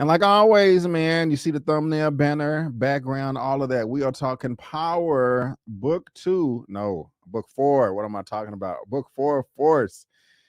And like always, man, you see the thumbnail, banner, background, all of that. We are talking Power Book 2. No, Book 4. What am I talking about? Book 4 of Force,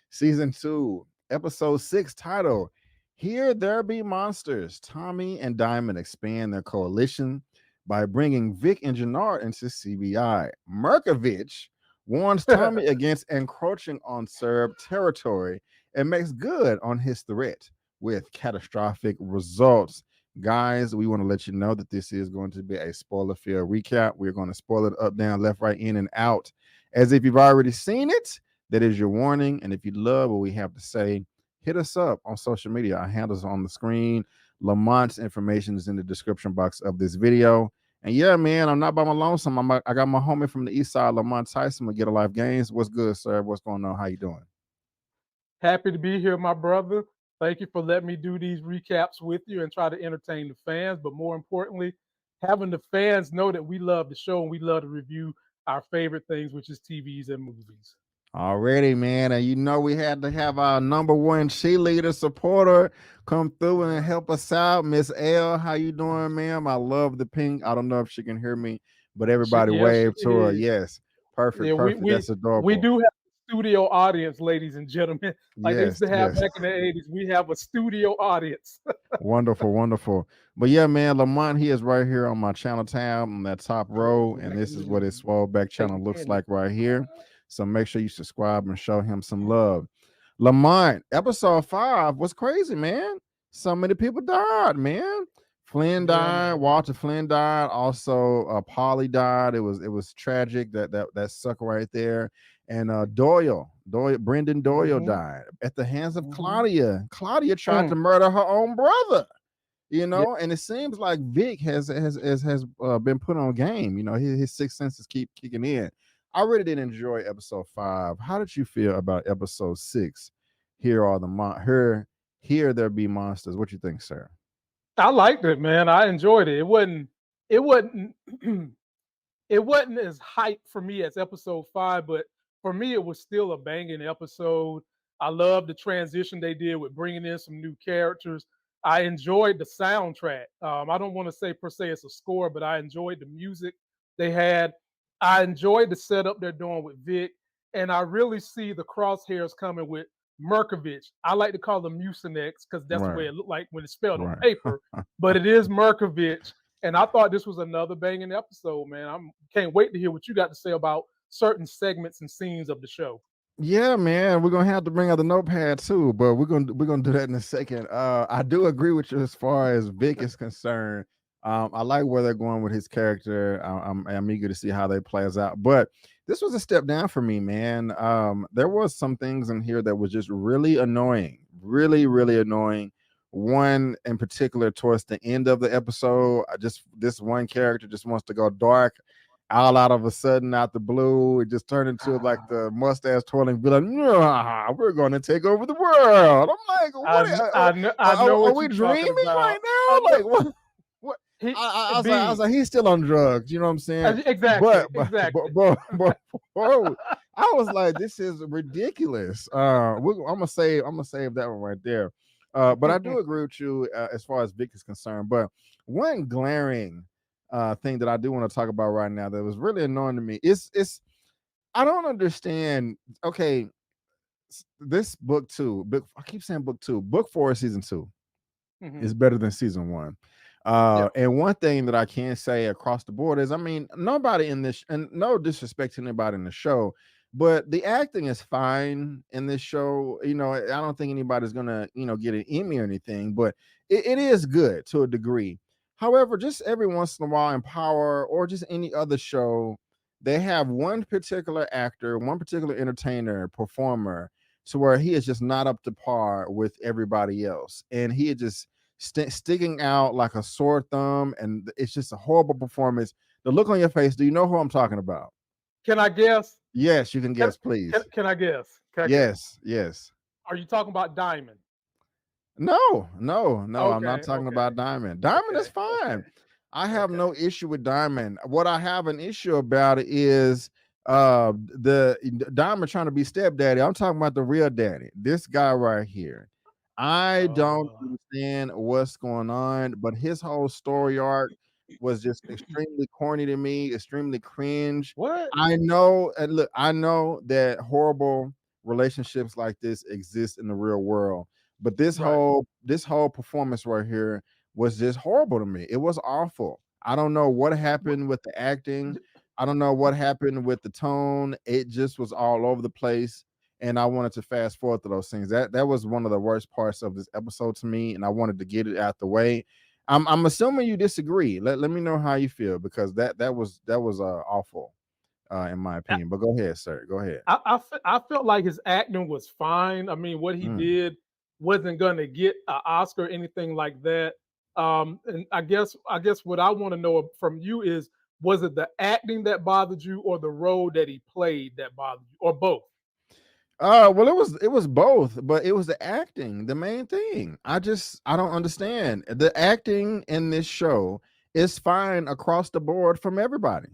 Season 2, Episode 6, title, Here There Be Monsters. Tommy and Diamond expand their coalition by bringing Vic and Jannard into CBI. Merkovich warns Tommy against encroaching on Serb territory and makes good on his threat with catastrophic results. Guys, we want to let you know that this is going to be a spoiler-filled recap. We're going to spoil it up, down, left, right, in, and out. As if you've already seen it, that is your warning. And if you love what we have to say, hit us up on social media. Our handles are on the screen. Lamont's information is in the description box of this video. And yeah, man, I'm not by my lonesome. I got my homie from the east side, Lamont Tyson, with Get a Life Games. What's good, sir? What's going on? How you doing? Happy to be here, my brother. Thank you for letting me do these recaps with you and try to entertain the fans. But more importantly, having the fans know that we love the show and we love to review our favorite things, which is TVs and movies. Already, man. And you know we had to have our #1 cheerleader supporter come through and help us out. Miss L, how you doing, ma'am? I love the pink. I don't know if she can hear me, but everybody wave to her. Yes. Perfect, yeah, perfect. That's adorable. We do have a studio audience, ladies and gentlemen. Like they used to have back in the 80s. We have a studio audience. Wonderful, wonderful. But yeah, man, Lamont, he is right here on my channel tab on that top row. And this is what his swole back channel looks like right here. So make sure you subscribe and show him some love. Lamont, episode 5 was crazy, man. So many people died, man. Flynn died, Walter Flynn died, also Polly died. It was tragic, that sucker right there. And Brendan Doyle died at the hands of Claudia. Claudia tried to murder her own brother. You know, and it seems like Vic has been put on game. You know, his sixth senses keep kicking in. I really did enjoy episode 5. How did you feel about episode 6? Here there be monsters. What you think, sir? I liked it, man. I enjoyed it. It wasn't it wasn't as hype for me as episode 5, but for me it was still a banging episode. I love the transition they did with bringing in some new characters. I enjoyed the soundtrack. I don't want to say per se it's a score, but I enjoyed the music they had. I enjoyed the setup they're doing with Vic, and I really see the crosshairs coming with Merkovich. I like to call them Mucinex because that's the way it looked like when it's spelled on paper, but it is Merkovich. And I thought this was another banging episode, man. I can't wait to hear what you got to say about certain segments and scenes of the show. Yeah, man, we're gonna have to bring out the notepad too, but we're gonna do that in a second. I do agree with you as far as Vic is concerned. I like where they're going with his character. I'm eager to see how they plays out. But this was a step down for me, man. There was some things in here that was just really annoying, really, really annoying. One in particular, towards the end of the episode, this one character just wants to go dark. All out of a sudden, out the blue, it just turned into like the mustache twirling villain. Nah, we're going to take over the world. I'm like, what? I know. Are we dreaming right now? Like, what? I was like, he's still on drugs. You know what I'm saying? Exactly. But I was like, this is ridiculous. I'm gonna save that one right there. But I do agree with you as far as Vic is concerned. But one glaring thing that I do want to talk about right now that was really annoying to me is I don't understand. Okay, this book 2, I keep saying book 2, book 4 season 2 is better than season 1. And one thing that I can say across the board is, I mean, nobody in this, and no disrespect to anybody in the show, but the acting is fine in this show. You know, I don't think anybody's gonna, get an Emmy or anything, but it is good to a degree. However, just every once in a while in Power or just any other show, they have one particular actor, one particular entertainer, performer, to where he is just not up to par with everybody else, and he is just sticking out like a sore thumb, and it's just a horrible performance. The look on your face, do you know who I'm talking about? Can I guess? Yes, you can guess, please. Can I guess? Yes. Are you talking about Diamond? No, Okay, I'm not talking about Diamond. Diamond is fine. I have no issue with Diamond. What I have an issue about it is the Diamond trying to be stepdaddy. I'm talking about the real daddy. This guy right here. I don't Uh, understand what's going on, but his whole story arc was just extremely corny to me, extremely cringe. what? I know, and look, I know that horrible relationships like this exist in the real world, but Right. this whole performance right here was just horrible to me. It was awful. I don't know what But happened with the acting. I don't know what happened with the tone. It just was all over the place, and I wanted to fast forward to those things. That was one of the worst parts of this episode to me, and I wanted to get it out the way. I'm assuming you disagree. Let me know how you feel, because that was awful, in my opinion. But go ahead, sir. Go ahead. I felt like his acting was fine. I mean, what he Mm. did wasn't going to get an Oscar or anything like that. And I guess what I want to know from you is, was it the acting that bothered you, or the role that he played that bothered you, or both? Well, it was both, but it was the acting, the main thing. I don't understand. The acting in this show is fine across the board from everybody.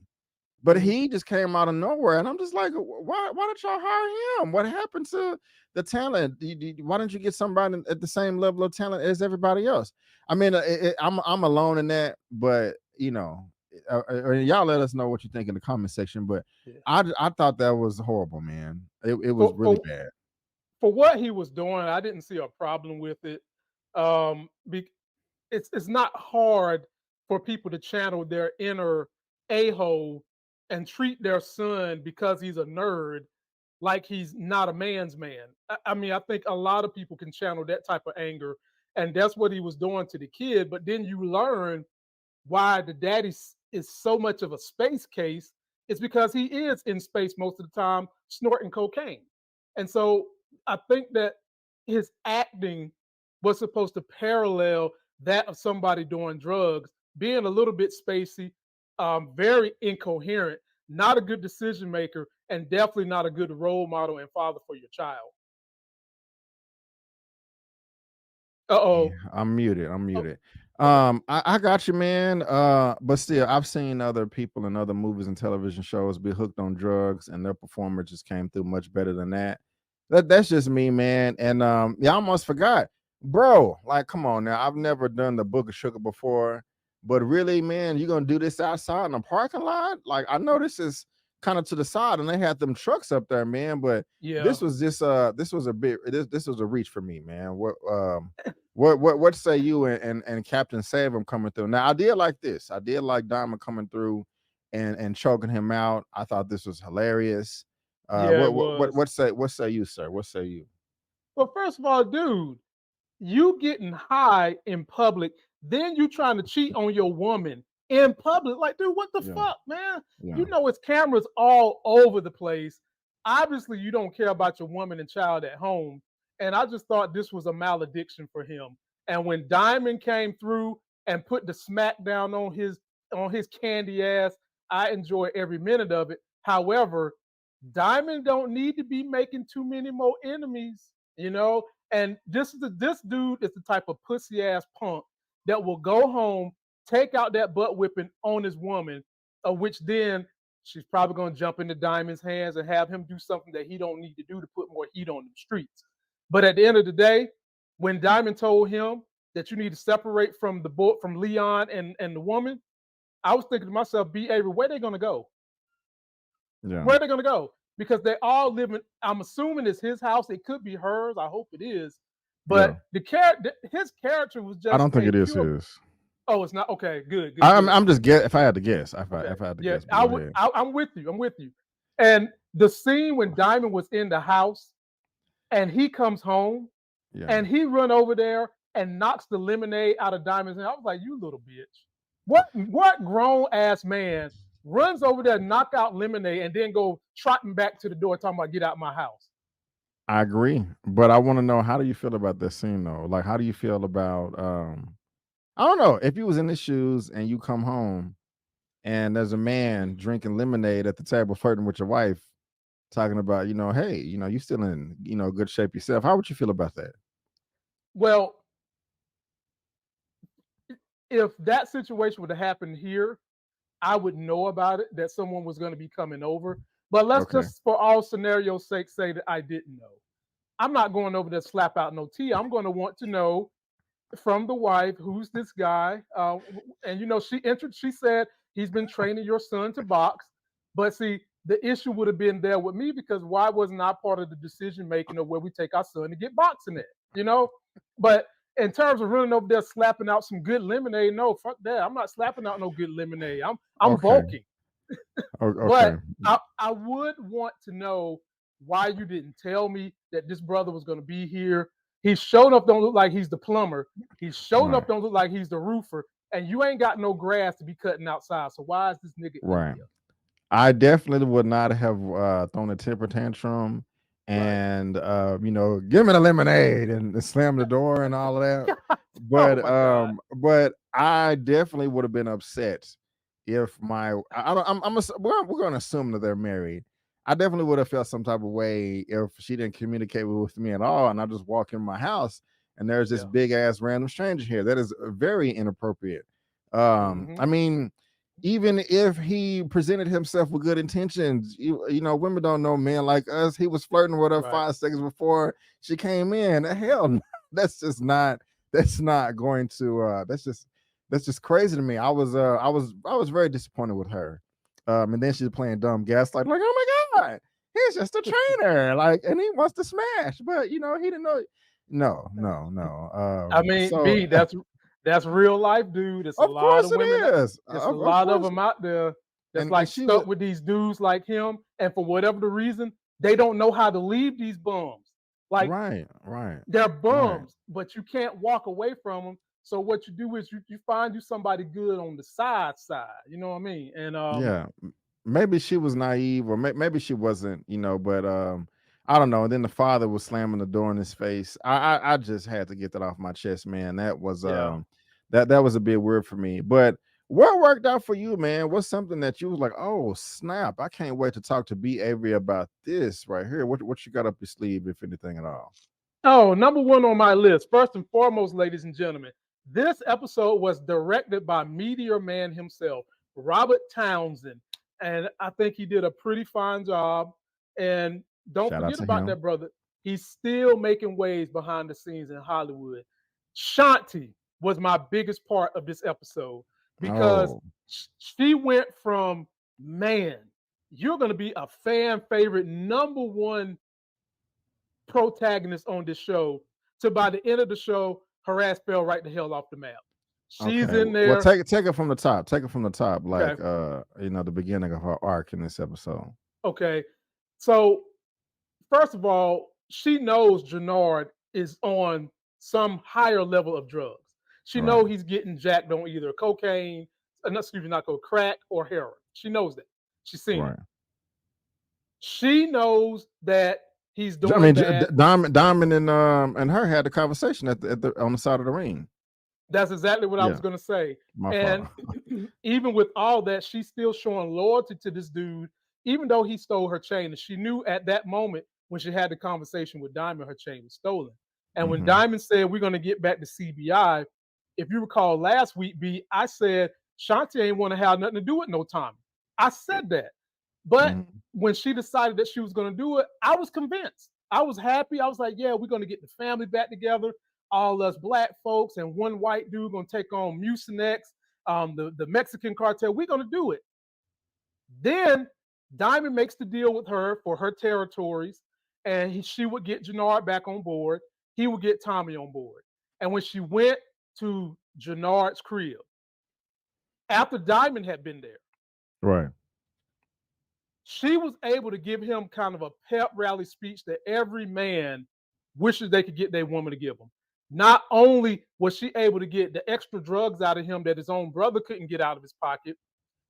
But Mhm. he just came out of nowhere, and I'm just like, Why don't y'all hire him? What happened to the talent? Why don't you get somebody at the same level of talent as everybody else? I mean, I'm alone in that, but y'all let us know what you think in the comment section. But Yeah. I thought that was horrible, man. It was For really for bad. for what he was doing, I didn't see a problem with it. Be, it's not hard for people to channel their inner a-hole and treat their son, because he's a nerd, like he's not a man's man. I mean, I think a lot of people can channel that type of anger, and that's what he was doing to the kid. But then you learn why the daddy is so much of a space case. It's because he is in space most of the time snorting cocaine. And so I think that his acting was supposed to parallel that of somebody doing drugs, being a little bit spacey, very incoherent, not a good decision maker, and definitely not a good role model and father for your child. Uh Yeah, oh. I'm muted. I'm Oh, muted. okay. I got you, man. But still, I've seen other people in other movies and television shows be hooked on drugs, and their performance just came through much better than that. That's just me, man. And yeah, I almost forgot, bro. Like, come on now. I've never done the Book of Sugar before, but really, man, you gonna do this outside in a parking lot? Like, I know this is kind of to the side, and they had them trucks up there, man. But Yeah. this was a bit this was a reach for me, man. What say you and Captain Save him coming through? Now I did like this. I did like Diamond coming through and choking him out. I thought this was hilarious. Yeah, it was. What say you, sir? What say you? Well, first of all, dude, you getting high in public, then you trying to cheat on your woman in public. Like, dude, what the Yeah, fuck, man? yeah. You know it's cameras all over the place. Obviously, you don't care about your woman and child at home. And I just thought this was a malediction for him. And when Diamond came through and put the smack down on his candy ass, I enjoyed every minute of it. However, Diamond don't need to be making too many more enemies, you know. And this dude is the type of pussy ass punk that will go home, take out that butt whipping on his woman, of which then she's probably gonna jump into Diamond's hands and have him do something that he don't need to do to put more heat on the streets. But at the end of the day, when Diamond told him that you need to separate from from Leon and the woman, I was thinking to myself, B. Avery, where they gonna go? Yeah, Where are they gonna go? Because they all live in. I'm assuming it's his house. It could be hers. I hope it is. yeah. But his character was I just don't think a it is pure. his. Oh, it's not okay. Good, good, good. I'm just guess if I had to guess. Okay, If I had to yeah, guess, but go ahead. I'm with you. I'm with you. And the scene when Diamond was in the house and he comes home Yeah. and he run over there and knocks the lemonade out of Diamond's hand. I was like, you little bitch. What grown ass man runs over there, knock out lemonade, and then go trotting back to the door talking about get out my house? I agree, but I want to know, how do you feel about this scene though? Like, how do you feel about I don't know, if you was in his shoes and you come home and there's a man drinking lemonade at the table flirting with your wife, talking about, hey, you still in, good shape yourself. How would you feel about that? Well, if that situation would have happened here, I would know about it that someone was going to be coming over. But let's Okay. just, for all scenarios' sake, say that I didn't know. I'm not going over there to slap out no tea. I'm going to want to know from the wife, who's this guy? And she said he's been training your son to box. But see, the issue would have been there with me because why wasn't I part of the decision making of where we take our son to get boxing at? But in terms of running over there slapping out some good lemonade, no, fuck that. I'm not slapping out no good lemonade. I'm Okay. bulking. Okay. But I would want to know why you didn't tell me that this brother was going to be here. He's showing up, don't look like he's the plumber. He's showing up, don't look like he's the roofer. And you ain't got no grass to be cutting outside. So why is this nigga in here? I definitely would not have thrown a temper tantrum and give me the lemonade and slam the door and all of that. But but I definitely would have been upset if we're going to assume that they're married. I definitely would have felt some type of way if she didn't communicate with me at all, and I just walk in my house and there's this big ass random stranger here. That is very inappropriate. I mean, even if he presented himself with good intentions, women don't know men like us. He was flirting with her 5 seconds before she came in. Hell no. That's just not going to that's just crazy to me. I was very disappointed with her. And then she's playing dumb gaslight, like, oh my God, he's just a trainer, like, and he wants to smash, but he didn't know. No. I mean, B, that's real life, dude. There's a lot of women. There's a lot of them out there that's stuck with these dudes like him, and for whatever the reason, they don't know how to leave these bums. Like, right. They're bums, but you can't walk away from them. So what you do is you find you somebody good on the side. You know what I mean? And maybe she was naive, or maybe she wasn't. But I don't know. And then the father was slamming the door in his face. I just had to get that off my chest, man. That was that was a bit weird for me. But what worked out for you, man? What's something that you was like, oh snap, I can't wait to talk to B Avery about this right here. What you got up your sleeve, if anything at all? Oh, number one on my list, first and foremost, ladies and gentlemen, this episode was directed by Meteor Man himself, Robert Townsend. And I think he did a pretty fine job. And don't forget about that brother. He's still making waves behind the scenes in Hollywood. Shanti was my biggest part of this episode because she went from, man, you're going to be a fan favorite, number one protagonist on this show, to by the end of the show, her ass fell right the hell off the map. She's in there. Well, take it from the top. Take it from the top, like the beginning of her arc in this episode. Okay. So first of all, she knows Jannard is on some higher level of drugs. She knows he's getting jacked on either cocaine, crack or heroin. She knows that. She's seen it. She knows that he's doing that. Diamond and her had the conversation on the side of the ring. That's exactly what I was going to say. And even with all that, she's still showing loyalty to this dude, even though he stole her chain. And she knew at that moment when she had the conversation with Diamond, her chain was stolen. And when Diamond said, we're going to get back to CBI, if you recall last week, B, I said, Shanti ain't want to have nothing to do with no Tommy. I said that. But when she decided that she was going to do it, I was convinced. I was happy. I was like, yeah, we're going to get the family back together. All us black folks and one white dude going to take on Mucinex, the Mexican cartel. We're going to do it. Then Diamond makes the deal with her for her territories, and she would get Jannard back on board. He would get Tommy on board. And when she went to Jannard's crib, after Diamond had been there, she was able to give him kind of a pep rally speech that every man wishes they could get their woman to give them. Not only was she able to get the extra drugs out of him that his own brother couldn't get out of his pocket,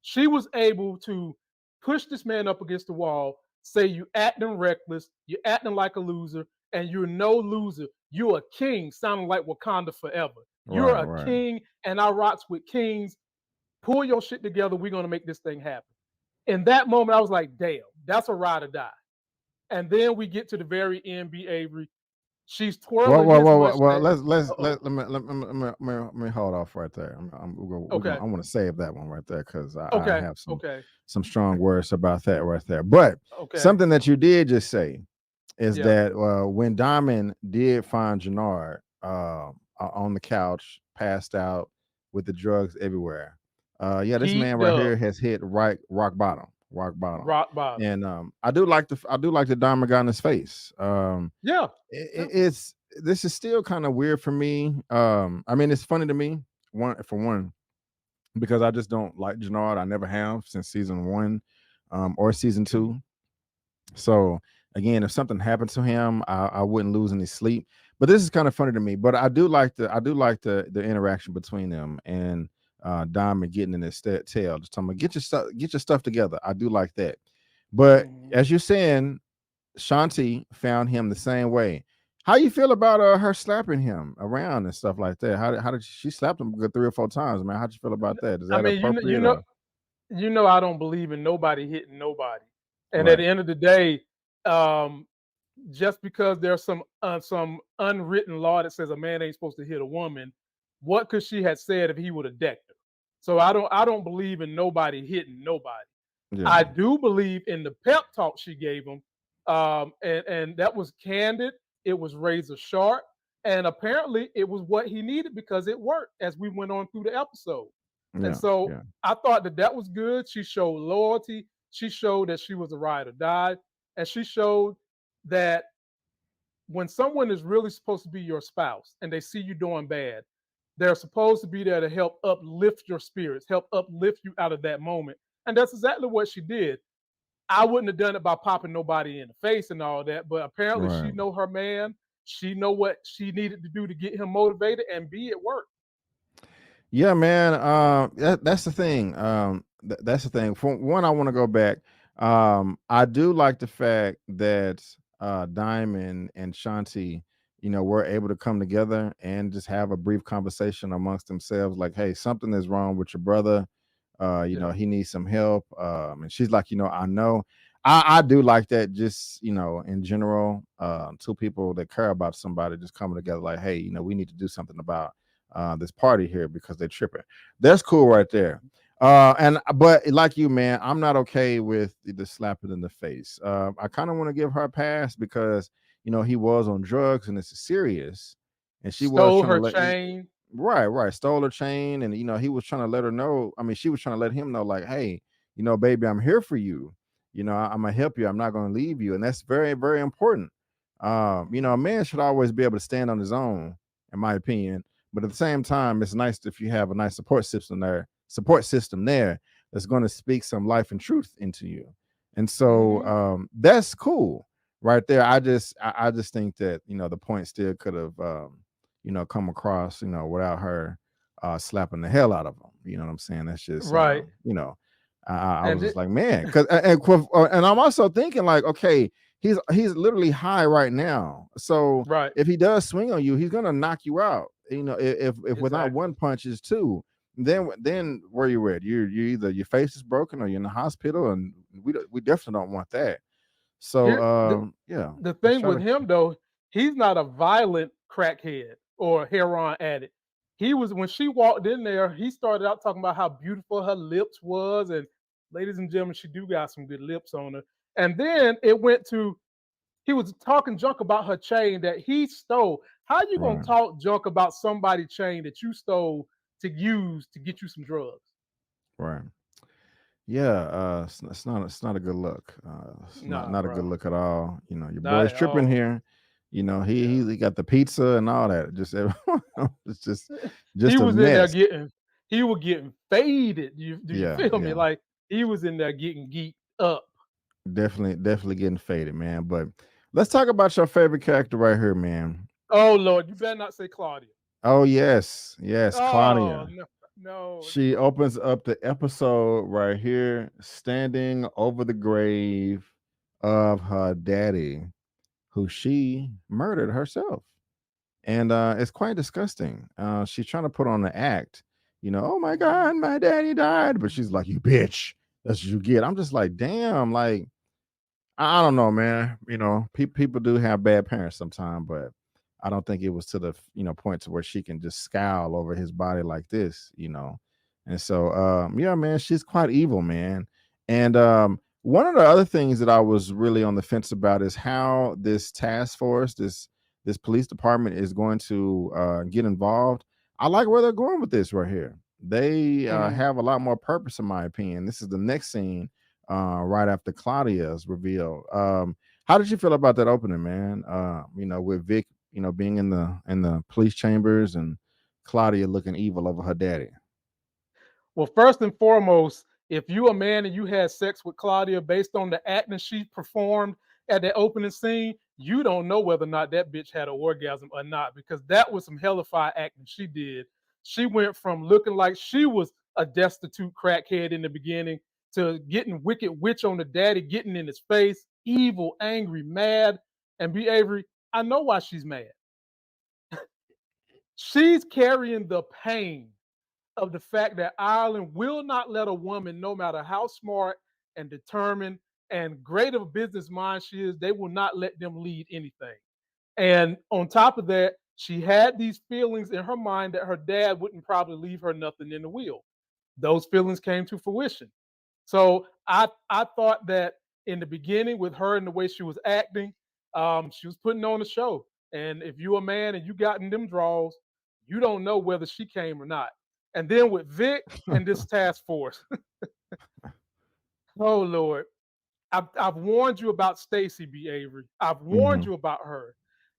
she was able to push this man up against the wall, say you acting reckless, you're acting like a loser, and you're no loser. You're a king, sounding like Wakanda forever. You're a king, and I rocks with kings. Pull your shit together. We're going to make this thing happen. In that moment, I was like, damn, that's a ride or die. And then we get to the very end, B. Avery. She's twirling. Well. Let me hold off right there. I want to save that one right there because I have some strong words about that right there. But something that you did just say, is Yeah. that when Diamond did find Jannard on the couch, passed out with the drugs everywhere. Yeah, this man Geeked right up, here has hit right rock bottom. rock bottom. And I do like the Diamond guy in his face. Yeah. Yeah. It's this is still kind of weird for me. I mean, it's funny to me, one, because I just don't like Jannard. I never have since season one, or season Mhm. two. So again, if something happened to him, I wouldn't lose any sleep. But this is kind of funny to me. But I do like the interaction between them and Diamond getting in his tail, just talking about get your stuff together. I do like that. But Mhm. as you're saying, Shanti found him the same way. How you feel about her slapping him around and stuff like that? How did she slapped him a good 3 or 4 times, man? How'd you feel about that? Is I that mean, appropriate or I don't believe in nobody hitting nobody. And at right? the end of the day, um, just because there's some unwritten law that says a man ain't supposed to hit a woman, what could she have said if he would have decked her? So I don't believe in nobody hitting nobody. I Yeah, do believe in the pep talk she gave him, and that was candid. It was razor sharp, and apparently it was what he needed because it worked as we went on through the episode. And yeah, so yeah, I thought that was good. She showed loyalty. She showed that she was a ride or die, and she showed that when someone is really supposed to be your spouse and they see you doing bad, they're supposed to be there to help uplift your spirits, help uplift you out of that moment. And that's exactly what she did. I wouldn't have done it by popping nobody in the face and all that, but apparently she right. know her man. She know what she needed to do to get him motivated, and B, it worked. Yeah, man. That's the thing. That's the thing. For one, I want to go back. I do like the fact that Diamond and Shanti, were able to come together and just have a brief conversation amongst themselves. Like, hey, something is wrong with your brother. Yeah. He needs some help. And she's like, I know. I do like that. Just in general, two people that care about somebody just coming together. Like, hey, we need to do something about this party here because they're tripping. That's cool right there. And but like you, man, I'm not okay with the slapping in the face. I kind of want to give her a pass because he was on drugs and it's serious, and she was Stole trying to her let chain. right stole her chain, and he was trying to let her know. I mean, she was trying to let him know, like, hey, baby, I'm here for you. I'm gonna help you. I'm not gonna leave you, and that's very very important. A man should always be able to stand on his own, in my opinion, but at the same time, it's nice if you have a nice support system there that's going to speak some life and truth into you. And so Hmm. that's cool right there. I just think that the point still could have come across without her slapping the hell out of him. You know what I'm saying? That's just Right. I was And just it, like, man, because and I'm also thinking like, okay, he's literally high right now. So right. if he does swing on you, he's gonna knock you out. If without Exactly. one punch is two, then where you at? You either your face is broken or you're in the hospital, and we definitely don't want that. So Here, the, yeah, the let's thing try with to him though, he's not a violent crackhead or heroin addict. He was when she walked in there, he started out talking about how beautiful her lips was, and ladies and gentlemen, she do got some good lips on her. And then it went to he was talking junk about her chain that he stole. How you gonna right, talk junk about somebody's chain that you stole to use to get you some drugs? right. Yeah, it's not a good look. It's not Nah, not a good bro, look at all. Your not boy's at tripping all. here. He Yeah. he got the pizza and all that. Just it's just He just a was in there mess. getting he was getting faded. Do you Yeah, feel me? yeah. Like he was in there getting geeked up. Definitely getting faded, man. But let's talk about your favorite character right here, man. Oh Lord, you better not say Claudia. Oh yes, Oh Claudia. no, no. She opens up the episode right here, standing over the grave of her daddy, who she murdered herself. And it's quite disgusting. She's trying to put on an act, oh my Mhm. God, my daddy died. But she's like, you bitch. That's what you get. I'm just like, damn, like, I don't know, man. People do have bad parents sometimes, but I don't think it was to the point to where she can just scowl over his body like this. And so yeah, man, she's quite evil, man. And One of the other things that I was really on the fence about is how this task force, this police department, is going to get involved. I like where they're going with this right here. They have a lot more purpose, in my opinion. This is the next scene, right after Claudia's reveal. How did you feel about that opening, man? With Vic, being in the police chambers and Claudia looking evil over her daddy. Well, first and foremost, if you a man and you had sex with Claudia based on the acting she performed at the opening scene, you don't know whether or not that bitch had an orgasm or not, because that was some hellified acting she did. She went from looking like she was a destitute crackhead in the beginning to getting wicked witch on the daddy, getting in his face, evil, angry, mad. And B. Avery, I know why she's mad. She's carrying the pain of the fact that Ireland will not let a woman, no matter how smart and determined and great of a business mind she is, they will not let them lead anything. And on top of that, she had these feelings in her mind that her dad wouldn't probably leave her nothing in the will. Those feelings came to fruition. So I thought that in the beginning, with her and the way she was acting, she was putting on a show. And if you a man and you got in them draws, you don't know whether she came or not. And then with Vic and this task force, oh Lord, I've warned you about Stacey B. Avery. I've warned Mhm. you about her.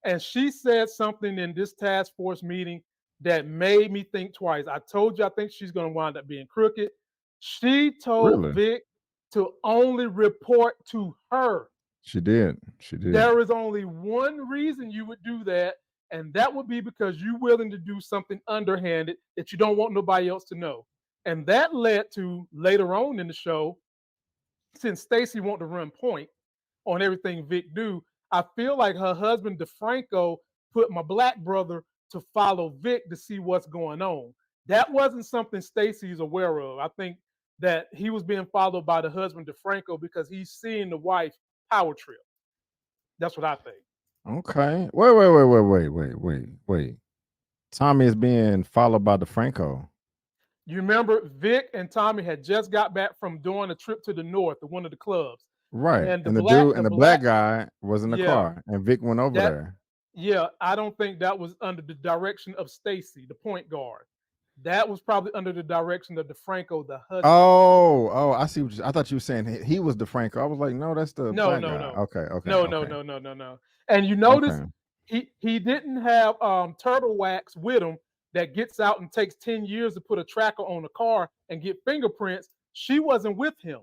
And she said something in this task force meeting that made me think twice. I told you I think she's going to wind up being crooked. She told Really? Vic to only report to her. She did. She did. There is only one reason you would do that, and that would be because you're willing to do something underhanded that you don't want nobody else to know. And that led to later on in the show, since Stacey wanted to run point on everything Vic do, I feel like her husband DeFranco put my black brother to follow Vic to see what's going on. That wasn't something Stacey's aware of. I think that he was being followed by the husband DeFranco because he's seeing the wife power trip. That's what I think. Okay. Wait. Tommy is being followed by DeFranco. You remember Vic and Tommy had just got back from doing a trip to the north to one of the clubs. Right. And And the black guy was in the yeah, car and Vic went over that there. yeah, I don't think that was under the direction of Stacey, the point guard. That was probably under the direction of DeFranco, the husband. Oh, I see I thought you were saying he was DeFranco. I was like, no, that's the No, black no, guy. no, Okay. no. And you notice Okay. he didn't have turtle wax with him that gets out and takes 10 years to put a tracker on a car and get fingerprints. She wasn't with him.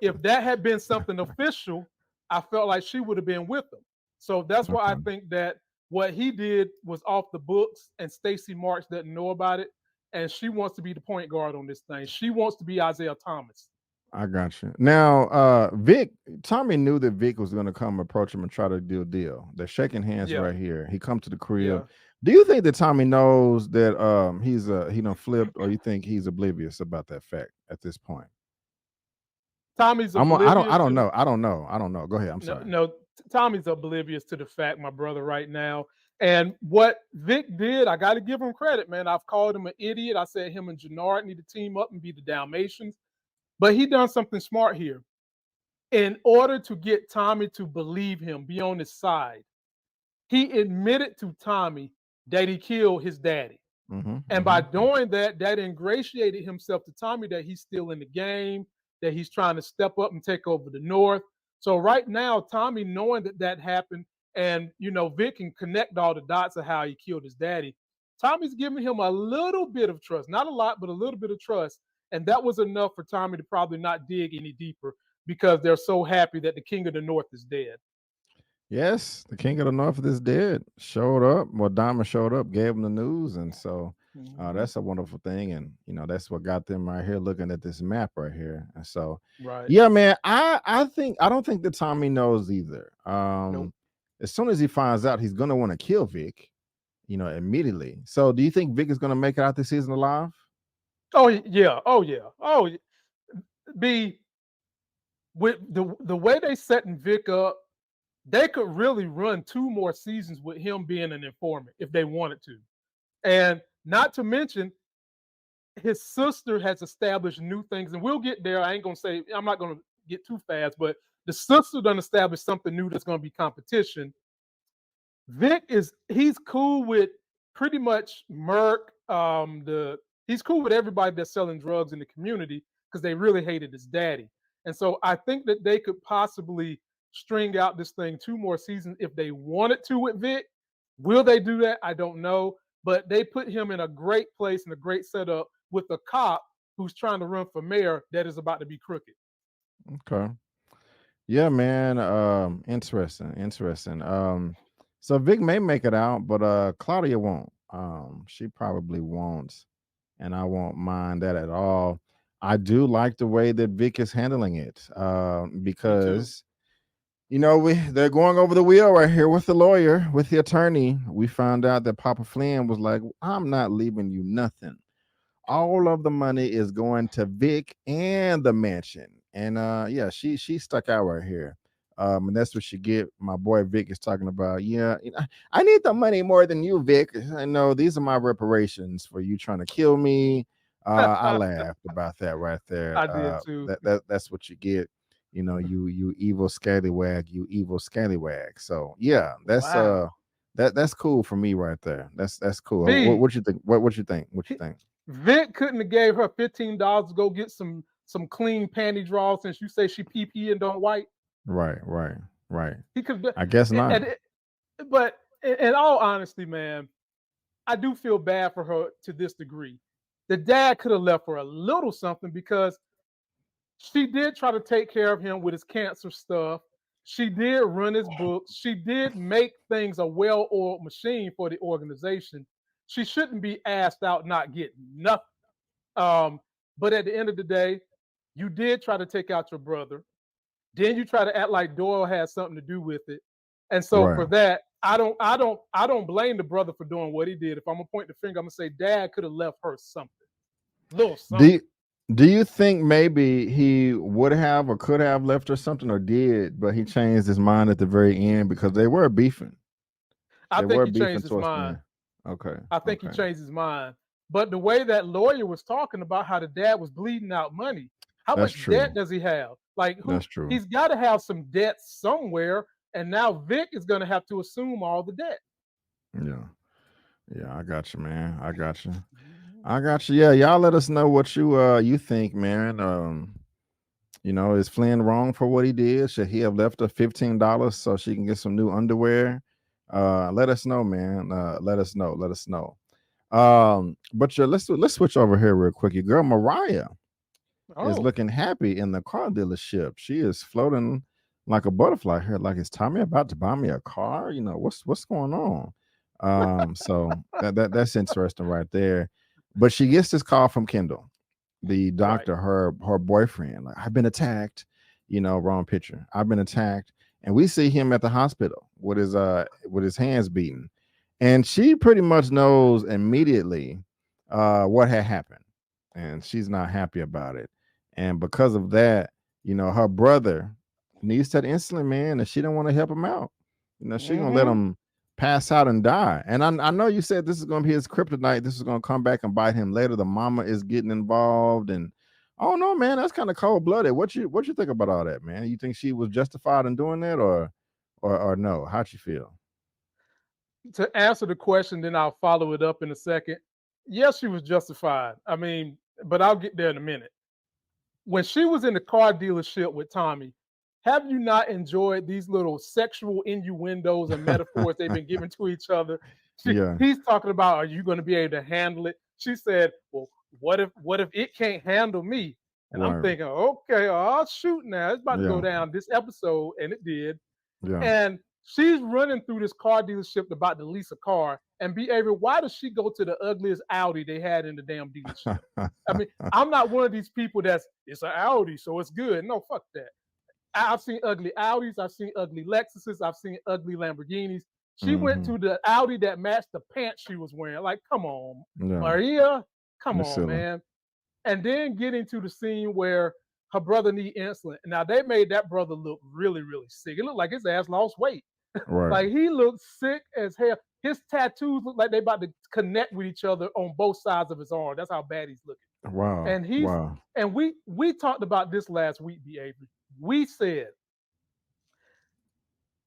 If that had been something official, I felt like she would have been with him. So that's why I Okay. think that what he did was off the books, and Stacey Marks doesn't know about it. And she wants to be the point guard on this thing. She wants to be Isaiah Thomas. I got you. Now, Tommy knew that Vic was going to come approach him and try to do a deal. They're shaking hands Yeah, right here. He come to the crib. yeah. Do you think that Tommy knows that he done flipped, or you think he's oblivious about that fact at this point? Tommy's I oblivious don't to the know. I don't know. I don't know. Go ahead. I'm no, sorry. no. Tommy's oblivious to the fact, my brother, right now. And what Vic did, I got to give him credit, man. I've called him an idiot. I said him and Jannard need to team up and be the Dalmatians. But he done something smart here. In order to get Tommy to believe him, be on his side, he admitted to Tommy that he killed his daddy. And by doing that, that ingratiated himself to Tommy that he's still in the game, that he's trying to step up and take over the North. So right now, Tommy, knowing that that happened, and Vic can connect all the dots of how he killed his daddy. Tommy's giving him a little bit of trust, not a lot, but a little bit of trust, and that was enough for Tommy to probably not dig any deeper because they're so happy that the King of the North is dead. Yes, the King of the North is dead. Showed up. Well, Diamond showed up, gave him the news, and so Mm-hmm. that's a wonderful thing. And that's what got them right here looking at this map right here. And so, Right. yeah, man, I don't think that Tommy knows either. Nope. As soon as he finds out, he's gonna want to kill Vic, immediately. So, do you think Vic is gonna make it out this season alive? Oh yeah. Oh yeah. Oh, be with the way they setting Vic up, they could really run 2 more seasons with him being an informant if they wanted to. And not to mention, his sister has established new things, and we'll get there. I'm not gonna get too fast, but the sister done established something new that's going to be competition. Vic he's cool with pretty much Merc. He's cool with everybody that's selling drugs in the community because they really hated his daddy. And so I think that they could possibly string out this thing 2 more seasons if they wanted to with Vic. Will they do that? I don't know. But they put him in a great place and a great setup with a cop who's trying to run for mayor that is about to be crooked. Okay. Yeah, man. Interesting. Interesting. So Vic may make it out, but Claudia won't. She probably won't, and I won't mind that at all. I do like the way that Vic is handling it, Me too. because they're going over the wheel right here with the lawyer, with the attorney. We found out that Papa Flynn was like, "I'm not leaving you nothing. All of the money is going to Vic and the mansion." And yeah, she stuck out right here. And that's what she get. My boy Vic is talking about. Yeah, I need the money more than you, Vic. I know these are my reparations for you trying to kill me. I laughed about that right there. I did too. That's what you get. You evil scallywag, you evil scallywag. So yeah, Wow. that's cool for me right there. That's cool. V, What you think? What you think? What you think? Vic couldn't have gave her $15 to go get some clean panty draws since you say she pee and don't wipe. Right, right, right. He could, I guess not. but in all honesty, man, I do feel bad for her to this degree. The dad could have left her a little something because she did try to take care of him with his cancer stuff. She did run his books. She did make things a well-oiled machine for the organization. She shouldn't be asked out not getting nothing. But at the end of the day, you did try to take out your brother. Then you try to act like Doyle has something to do with it. And so for Right. that, I don't blame the brother for doing what he did. If I'm gonna point the finger, I'm gonna say Dad could have left her something, little Do something. you, do you think maybe he would have or could have left her something or did, but he changed his mind at the very end because they were beefing. I They think were he beefing changed his towards the mind. end. Okay. I think he Okay. changed his mind. But the way that lawyer was talking about how the dad was bleeding out money, how That's much debt true. does he have? Like That's true. he's got to have some debt somewhere, and now Vic is going to have to assume all the debt. Yeah. Yeah, I got you, man. I got you. I got you. Yeah, y'all let us know what you think, man. Is Flynn wrong for what he did? Should he have left her $15 so she can get some new underwear? Let us know, man. Let us know. Let us know. But let's switch over here real quick. Your girl Mariah is Oh, looking happy in the car dealership. She is floating like a butterfly here. Like, is Tommy about to buy me a car? What's going on? So that's interesting right there. But she gets this call from Kendall, the right. doctor, her boyfriend. Like, I've been attacked. Wrong picture. I've been attacked, and we see him at the hospital with his hands beaten, and she pretty much knows immediately what had happened, and she's not happy about it. And because of that, her brother needs that insulin, man, and she don't want to help him out. She's gonna let Mm-hmm. him pass out and die. And I know you said this is gonna be his kryptonite. This is gonna come back and bite him later. The mama is getting involved, and I don't know, man. That's kind of cold blooded. What you think about all that, man? You think she was justified in doing that, or no? How'd you feel? To answer the question, then I'll follow it up in a second. Yes, she was justified. I mean, but I'll get there in a minute. When she was in the car dealership with Tommy, have you not enjoyed these little sexual innuendos and metaphors they've been giving to each other? Yeah, He's talking about, are you going to be able to handle it? She said, well, what if it can't handle me? And I'm right. thinking, okay, oh shoot, now it's about to go Yeah, down this episode, and it did. yeah. And she's running through this car dealership about to lease a car. And be able, why does she go to the ugliest Audi they had in the damn dealership? I mean, I'm not one of these people it's an Audi, so it's good. No, fuck that. I've seen ugly Audis, I've seen ugly Lexuses, I've seen ugly Lamborghinis. She went Hmm. to the Audi that matched the pants she was wearing. Like, come on, Yeah, Maria, come it's on, silly. man. And then getting to the scene where her brother need insulin. Now they made that brother look really, really sick. It looked like his ass lost weight. Right. Like he looked sick as hell. His tattoos look like they about to connect with each other on both sides of his arm. That's how bad he's looking. Wow. And he's Wow. and we talked about this last week, B. Avery. We said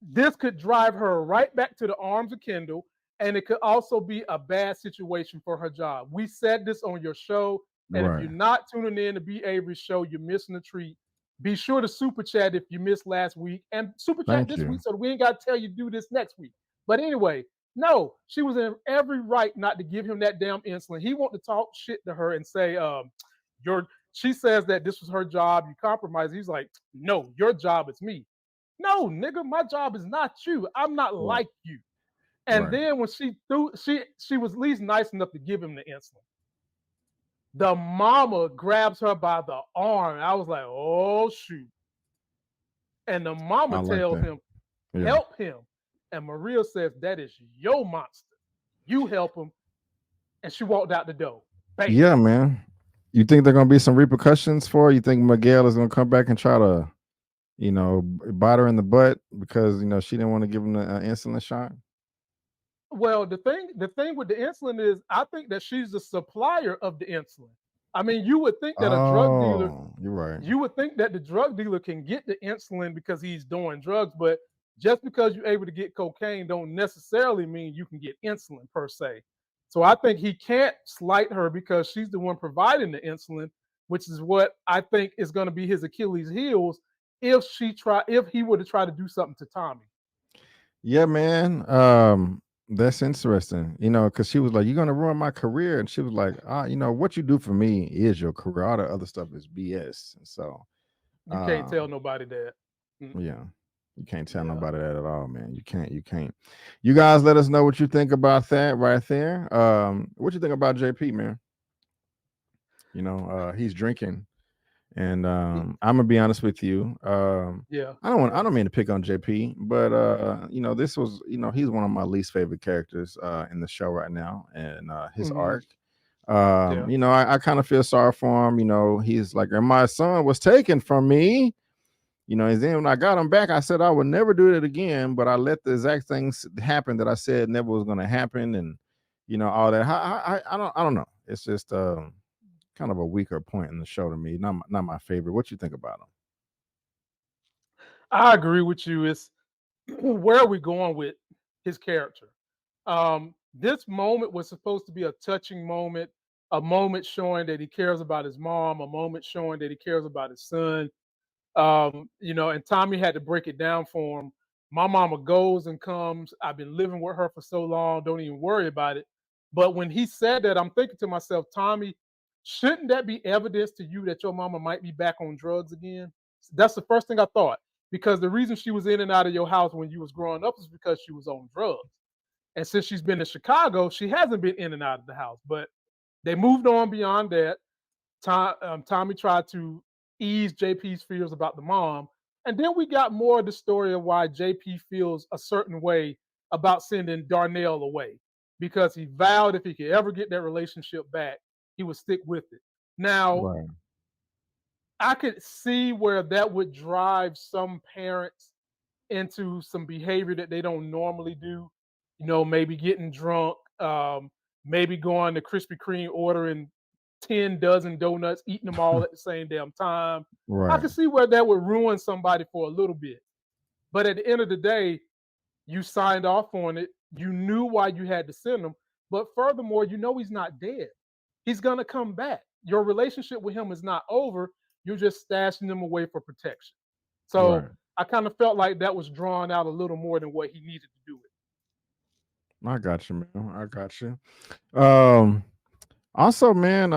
this could drive her right back to the arms of Kendall, and it could also be a bad situation for her job. We said this on your show, and if Right. you're not tuning in to B. Avery's show, you're missing a treat. Be sure to super chat if you missed last week, and super chat Thank this you. week so we ain't got to tell you to do this next week. But anyway, no, she was in every right not to give him that damn insulin. He wanted to talk shit to her and say, "Your." She says that this was her job. You compromise. He's like, "No, your job is me." No, nigga, my job is not you. I'm not Right. like you. And Right. then when she was at least nice enough to give him the insulin. The mama grabs her by the arm. I was like, oh shoot. And the I mama like tells that. him, Yeah. help him. And Maria says, that is your monster. You help him. And she walked out the door. Bam. Yeah, man. You think there are gonna be some repercussions for it? You think Miguel is gonna come back and try to, bite her in the butt because she didn't want to give him the insulin shot? Well, the thing with the insulin is I think that she's the supplier of the insulin. I mean, you would think that a drug dealer Oh, you're right. you would think that the drug dealer can get the insulin because he's doing drugs, but just because you're able to get cocaine don't necessarily mean you can get insulin per se. So I think he can't slight her because she's the one providing the insulin, which is what I think is going to be his Achilles heels if he were to try to do something to Tommy. Yeah, man. That's interesting. Because she was like, "You're gonna ruin my career," and she was like, what you do for me is your career. All the other stuff is BS." And so, You can't tell um, nobody that. yeah, you can't tell Yeah. nobody that at all, man. You can't. You can't. You guys, let us know what you think about that right there. What you think about JP, man? He's drinking. And I'm gonna be honest with you. Yeah. I don't mean to pick on JP, but this was, he's one of my least favorite characters in the show right now, and his Hmm. arc. Yeah. I kind of feel sorry for him. He's like, and my son was taken from me. And then when I got him back, I said I would never do it again, but I let the exact things happen that I said never was going to happen, and all that. I don't know. It's just kind of a weaker point in the show to me. Not my favorite. What you think about him? I agree with you. It's where are we going with his character? This moment was supposed to be a touching moment, a moment showing that he cares about his mom, a moment showing that he cares about his son. And Tommy had to break it down for him. My mama goes and comes. I've been living with her for so long. Don't even worry about it. But when he said that, I'm thinking to myself, Tommy, shouldn't that be evidence to you that your mama might be back on drugs again? That's the first thing I thought. Because the reason she was in and out of your house when you was growing up is because she was on drugs. And since she's been in Chicago, she hasn't been in and out of the house. But they moved on beyond that. Tommy tried to ease JP's fears about the mom. And then we got more of the story of why JP feels a certain way about sending Darnell away because he vowed if he could ever get that relationship back, he would stick with it. Now, Right. I could see where that would drive some parents into some behavior that they don't normally do. Maybe getting drunk, maybe going to Krispy Kreme, ordering 10 dozen donuts, eating them all at the same damn time. I Right. can see where that would ruin somebody for a little bit. But at the end of the day, you signed off on it. You knew why you had to send him. But furthermore, he's not dead. He's going to come back. Your relationship with him is not over. You're just stashing him away for protection. So Right. I kind of felt like that was drawn out a little more than what he needed to do it. I got you, man. I got you. Um, Also, man,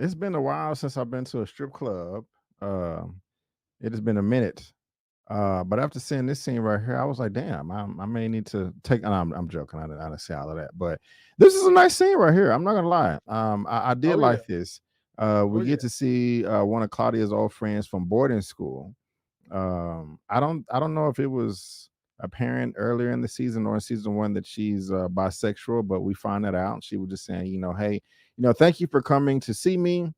it's been a while since I've been to a strip club. Um, it has been a minute. But after seeing this scene right here, I was like, damn, I may need to take. And I'm joking. I didn't say all of that, but this is a nice scene right here. I'm not gonna lie. I did Oh, yeah. like this. We Oh, get yeah. to see one of Claudia's old friends from boarding school. I don't know if it was apparent earlier in the season or in season one that she's bisexual, but we find that out. She was just saying, hey, thank you for coming to see me.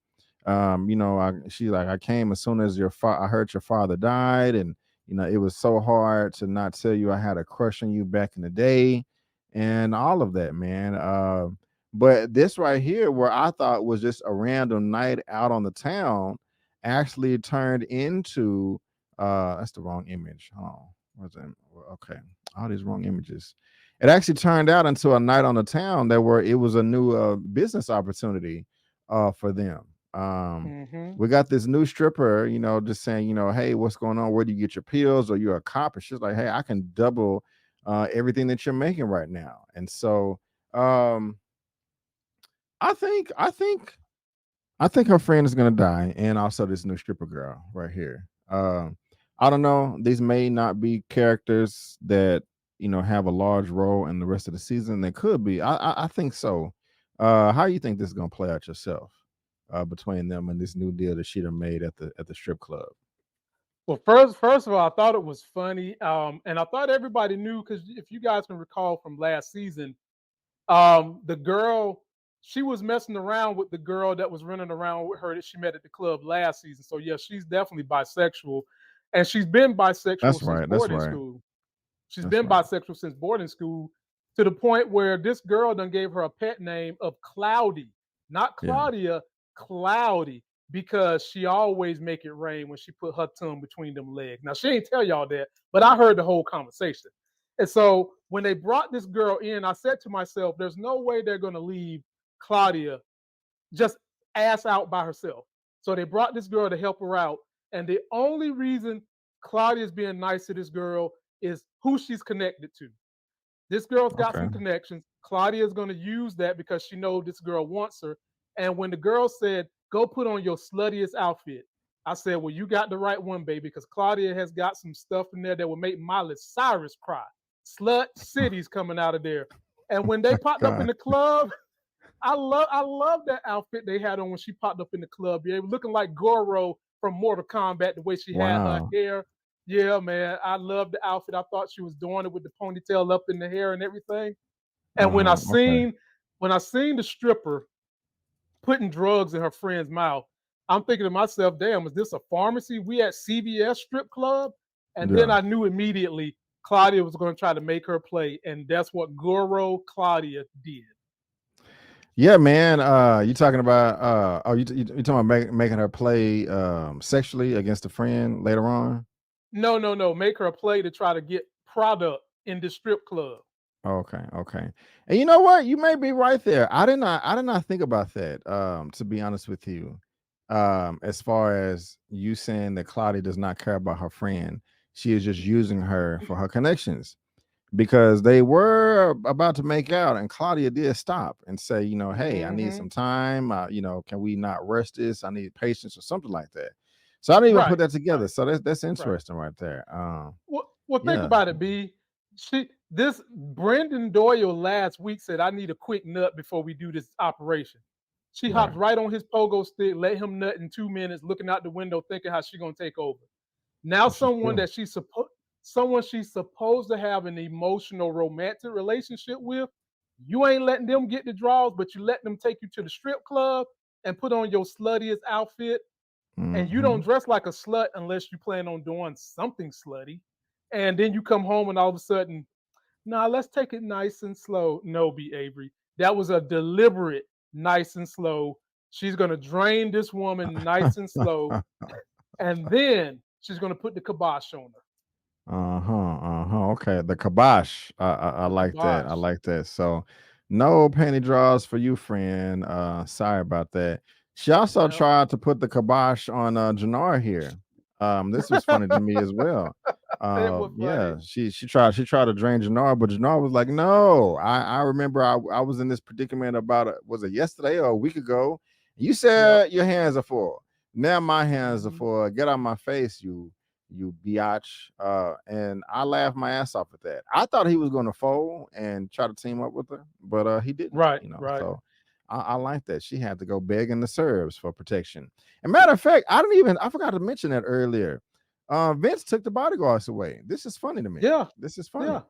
She like, I came as soon as I heard your father died, and it was so hard to not tell you I had a crush on you back in the day, and all of that, man. But this right here, where I thought was just a random night out on the town, actually turned into That's the wrong image. Oh, what's that? Okay, all these wrong images. It actually turned out into a night on the town that where it was a new business opportunity for them. Mm-hmm. We got this new stripper, just saying, hey, what's going on? Where do you get your pills? Or you're a cop? And she's like, hey, I can double everything that you're making right now. And so um, I think, I think I think her friend is gonna die, and also this new stripper girl right here. I don't know. These may not be characters that have a large role in the rest of the season. They could be. I think so. How you think this is gonna play out yourself between them and this new deal that she done made at the strip club? Well, first of all, I thought it was funny, and I thought everybody knew because if you guys can recall from last season, the girl, she was messing around with the girl that was running around with her that she met at the club last season. So yeah, she's definitely bisexual, and she's been bisexual That's since right. That's boarding right. school. She's That's been right. bisexual since boarding school to the point where this girl done gave her a pet name of Cloudy, not Yeah. Claudia, Cloudy, because she always make it rain when she put her tongue between them legs. Now she ain't tell y'all that, but I heard the whole conversation. And so when they brought this girl in, I said to myself, there's no way they're gonna leave Claudia just ass out by herself. So they brought this girl to help her out. And the only reason Claudia's being nice to this girl is who she's connected to. This girl's got Okay. some connections. Claudia's going to use that because she knows this girl wants her. And when the girl said, go put on your sluttiest outfit, I said, well, you got the right one, baby, because Claudia has got some stuff in there that will make Miley Cyrus cry. Slut City's coming out of there. And when they popped up in God. the club, I love that outfit they had on when she popped up in the club. Yeah, looking like Goro from Mortal Kombat, the way she had her Wow. hair. Yeah, man, I love the outfit. I thought she was doing it with the ponytail up in the hair and everything. And when I Okay. seen when I seen the stripper putting drugs in her friend's mouth, I'm thinking to myself, damn, is this a pharmacy? We at CVS strip club? And then Yeah. I knew immediately Claudia was going to try to make her play, and that's what Goro Claudia did. Yeah, man. You talking about? You talking about making her play sexually against a friend later on? No, no, no. Make her a play to try to get product in the strip club. Okay, okay. And you know what? You may be right there. I did not think about that. To be honest with you. As far as you saying that Claudia does not care about her friend, she is just using her for her connections. Because they were about to make out, and Claudia did stop and say, hey, I need Mm-hmm. some time. Can we not rush this? I need patience or something like that. So I didn't even put Right, that together. right, So that's right. interesting right there. Well, think Yeah. about it, B. This Brendan Doyle last week said, I need a quick nut before we do this operation. She hopped Right. right on his pogo stick, let him nut in 2 minutes, looking out the window, thinking how she gonna take over. Now This is true. someone she's supposed to have an emotional romantic relationship with, you ain't letting them get the draws, but you let them take you to the strip club and put on your sluttiest outfit, and you don't Hmm. dress like a slut unless you plan on doing something slutty. And then you come home and all of a sudden, nah, let's take it nice and slow. No, B. Avery. That was a deliberate nice and slow. She's gonna drain this woman nice and slow, and then she's gonna put the kibosh on her. Uh-huh. Uh-huh. Okay. The kibosh. I The like that. I kibosh. like that. So no panty draws for you, friend. Sorry about that. She also Yep. tried to put the kibosh on Jannar here. This was funny to me as well. It was funny. Yeah, she tried to drain Jannar, but Jannar was like, no, I remember I was in this predicament about was it yesterday or a week ago? You Yep. said your hands are full. Now my hands are Mm-hmm. full. Get out my face, you biatch. And I laughed my ass off at that. I thought he was going to fold and try to team up with her, but he didn't. Right. Right. So I like that. She had to go begging the Serbs for protection. And matter of fact, I forgot to mention that earlier. Vince took the bodyguards away. This is funny to me. Yeah. This is Yeah. funny.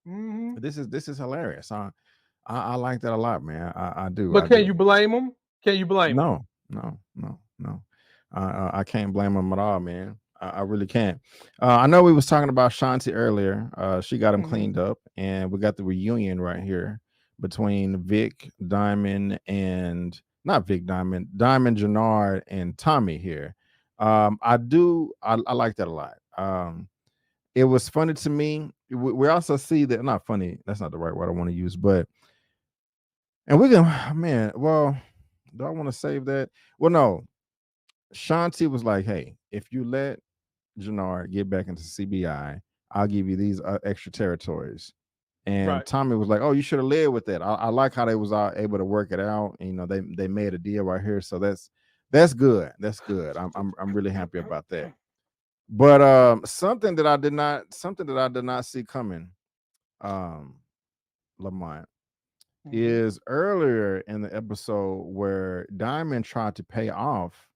Mm-hmm. This is hilarious. I like that a lot, man. I do. But I can do. you blame them? Can you blame them? No, no, no, no. I can't blame him at all, man. I really can't. I know we was talking about Shanti earlier. She got him Mm-hmm. cleaned up, and we got the reunion right here between Vic Diamond and not Vic Diamond, Diamond Jannard and Tommy here. I like that a lot. It was funny to me. We also see that, not funny. That's not the right word I want to use, but and we can, man. Well, do I want to save that? Well, no. Shanti was like, "Hey, if you let Jannard get back into CBI, I'll give you these extra territories." And Right. Tommy was like, "Oh, you should have led with that." I like how they was all able to work it out. And, they made a deal right here, so that's good. That's good. I'm really happy about that. But something that I did not see coming, um, Lamont, Mhm. is earlier in the episode where Diamond tried to pay off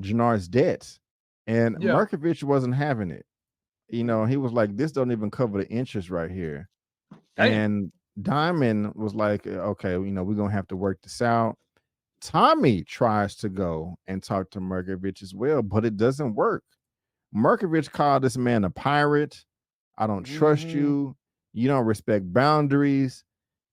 Jannard's debts, and Yeah. Markovich wasn't having it. He was like, "This don't even cover the interest right here." Damn. And Diamond was like, "Okay, we're gonna have to work this out." Tommy tries to go and talk to Markovich as well, but it doesn't work. Markovich called this man a pirate. I don't trust Hmm. you. You don't respect boundaries.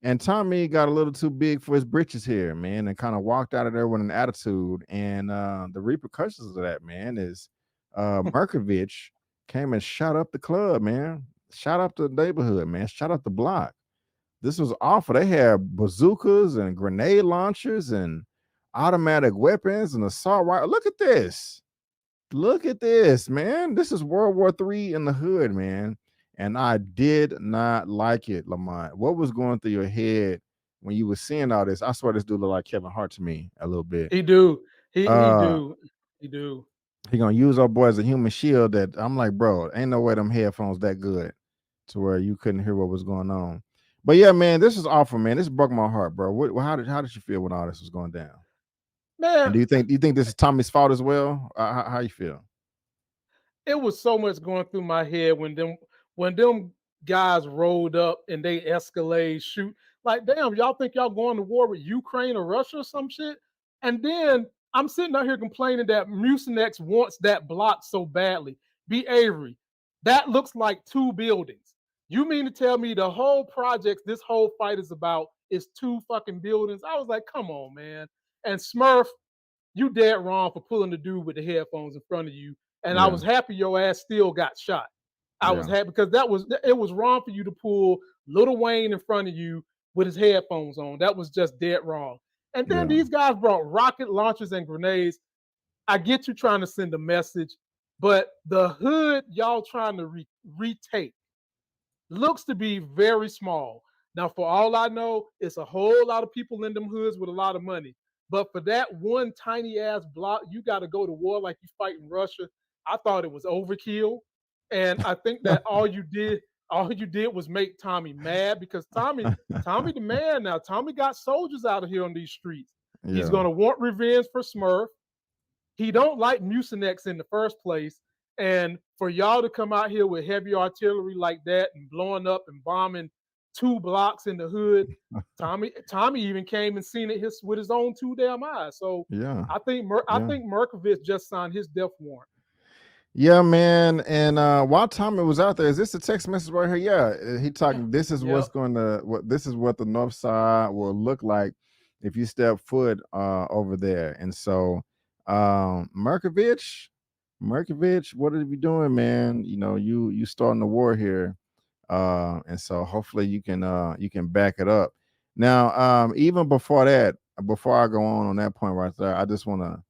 And Tommy got a little too big for his britches here, man, and kind of walked out of there with an attitude. And the repercussions of that, man, is Markovich came and shot up the club, man. Shot up the neighborhood, man. Shot up the block. This was awful. They had bazookas and grenade launchers and automatic weapons and assault rifle. Look at this. Look at this, man. This is World War III in the hood, man. And I did not like it, Lamont. What was going through your head when you were seeing all this? I swear this dude looked like Kevin Hart to me a little bit. He do. He Uh do. He do. he gonna use our boy as a human shield. That I'm like, bro, ain't no way them headphones that good to where you couldn't hear what was going on. But yeah, man, this is awful, man. This broke my heart, bro. How did you feel when all this was going down? And Man, do you think this is Tommy's fault as well? How you feel? it was so much going through my head when them guys rolled up and they escalate shoot like damn y'all think y'all going to war with Ukraine or Russia or some shit, and then I'm sitting out here complaining that Mucinex wants that block so badly. B. Avery, that looks like two buildings. You mean to tell me the whole project this whole fight is about is two fucking buildings? I was like, come on, man. And Smurf, you dead wrong for pulling the dude with the headphones in front of you. And I Yeah, was happy your ass still got shot. I was yeah, happy because it was wrong for you to pull Little Wayne in front of you with his headphones on. That was just dead wrong. And then yeah. these guys brought rocket launchers and grenades. I get you trying to send a message, but the hood y'all trying to retake looks to be very small. Now, for all I know, it's a whole lot of people in them hoods with a lot of money. But for that one tiny ass block, you got to go to war like you fighting Russia. I thought it was overkill, and I think that all you did was make Tommy mad because Tommy the man now. Tommy got soldiers out of here on these streets. He's Yeah. gonna want revenge for Smurf. He don't like Mucinex in the first place. And for y'all to come out here with heavy artillery like that and blowing up and bombing two blocks in the hood, Tommy even came and seen it with his own two damn eyes. So Yeah. I Yeah. think Merkovich just signed his death warrant. Yeah, man. And while Tommy was out there, is this a text message right here? Yeah. He talking, this is Yep. this is what the north side will look like if you step foot over there. And so Merkovich, what are you doing, man? You starting the war here. And so hopefully you can back it up. Now, even before that, before I go on that point right there, I just want to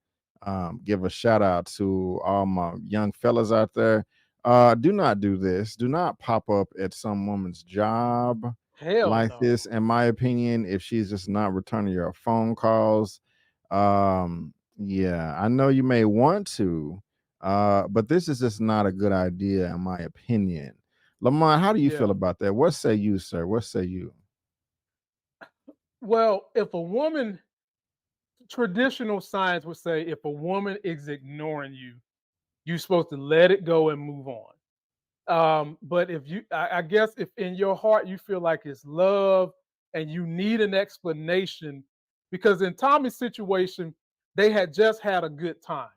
give a shout out to all my young fellas out there. Do not do this. Do not pop up at some woman's job Hell like no. this. In my opinion, if she's just not returning your phone calls, yeah, I know you may want to, but this is just not a good idea, in my opinion. Lamont, how do you feel Yeah. about that? What say you, sir? What say you? Well, if a woman, traditional science would say, if a woman is ignoring you, you're supposed to let it go and move on. But if I guess if in your heart you feel like it's love and you need an explanation, because in Tommy's situation, they had just had a good time.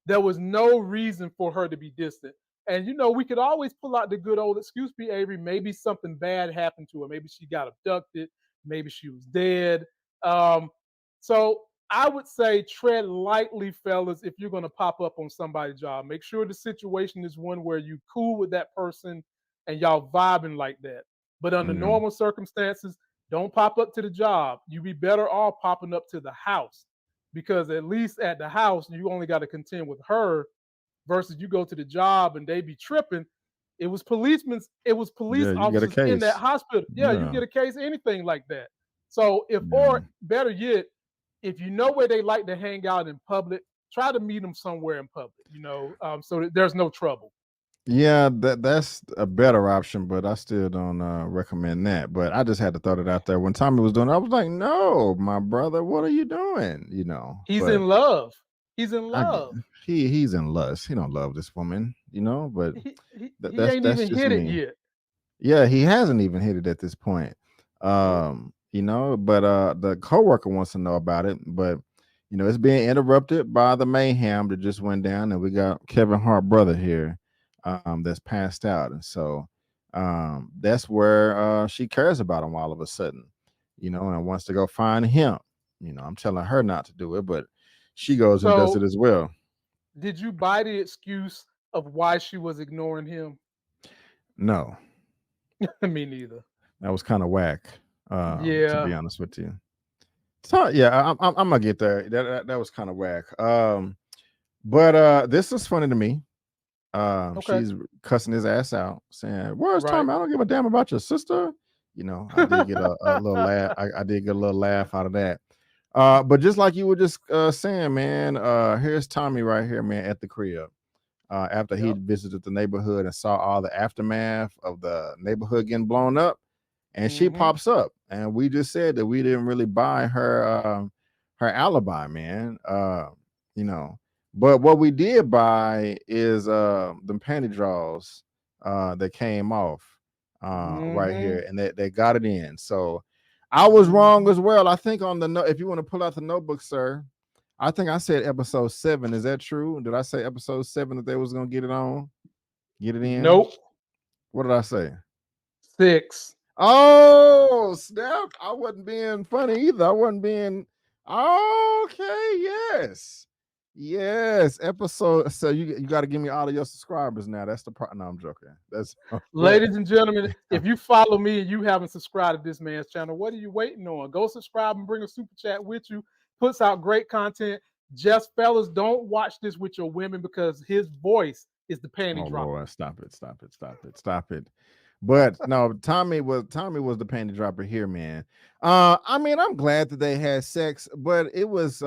There was no reason for her to be distant. And we could always pull out the good old excuse, be Avery. Maybe something bad happened to her. Maybe she got abducted. Maybe she was dead. Um, so I would say tread lightly, fellas, if you're going to pop up on somebody's job. Make sure the situation is one where you cool with that person and y'all vibing like that. But under Yeah. normal circumstances, don't pop up to the job. You be better off popping up to the house, because at least at the house you only got to contend with her versus you go to the job and they be tripping. It was Yeah, police you get a officers in that case. hospital. Yeah, you Yeah. get a case, anything like that. So if, Yeah. or better yet, if you know where they like to hang out in public, try to meet them somewhere in public, so that there's no trouble. Yeah, that's a better option, but I still don't recommend that. But I just had to throw it out there. When Tommy was doing it, I was like, "No, my brother, what are you doing?" He's But in love. He's in I love. he's in lust. He don't love this woman, But He ain't that's even just hit it me. yet. Yeah, he hasn't even hit it at this point. Nope. But the coworker wants to know about it, but it's being interrupted by the mayhem that just went down, and we got Kevin Hart brother here, that's passed out, and so that's where she cares about him all of a sudden, and wants to go find him. I'm telling her not to do it, but she goes and does it So as well. did you buy the excuse of why she was ignoring him? No, Me neither. that was kind of whack, to be Yeah. honest with you. So yeah, I'm gonna get there. That was kind of whack. But this is funny to me. Okay. She's cussing his ass out, saying, "Where's Right. Tommy? I don't give a damn about your sister." I did get a little laugh. I did get a little laugh out of that. But just like you were just saying, man, here's Tommy right here, man, at the crib. After he Yep. visited the neighborhood and saw all the aftermath of the neighborhood getting blown up, and she Mm-hmm. pops up, and we just said that we didn't really buy her alibi, man. You know, but what we did buy is the panty draws that came off right Mm-hmm. here, and they got it in. So I was wrong Mm-hmm. as well. I think on the note, if you want to pull out the notebook, sir, I think I said episode 7. Is that true? Did I say episode 7 that they was gonna get it on, get it in? Nope. What did I say? 6. Oh, snap. I wasn't being funny either. I wasn't being okay. Yes. Yes. Episode. So you got to give me all of your subscribers now. That's the part. No, I'm joking. That's but Ladies and gentlemen, if you follow me and you haven't subscribed to this man's channel, what are you waiting on? Go subscribe and bring a super chat with you. Puts out great content. Just fellas, don't watch this with your women because his voice is the panty oh dropper. Lord, stop it, stop it, stop it, stop it. But no, Tommy was the panty dropper here, man. I mean, I'm glad that they had sex, but it was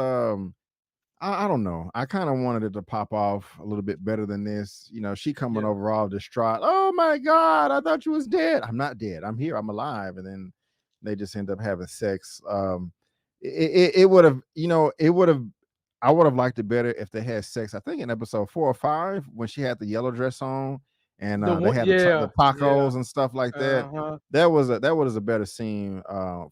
I don't know. I kind of wanted it to pop off a little bit better than this. She coming Yeah. over all distraught. Oh my God, I thought you was dead. I'm not dead. I'm here. I'm alive. And then they just end up having sex. It would have, it would have. I would have liked it better if they had sex. I think in episode 4 or 5 when she had the yellow dress on and The they one, had the yeah, yeah. tacos and stuff like that. Uh-huh. That was a better scene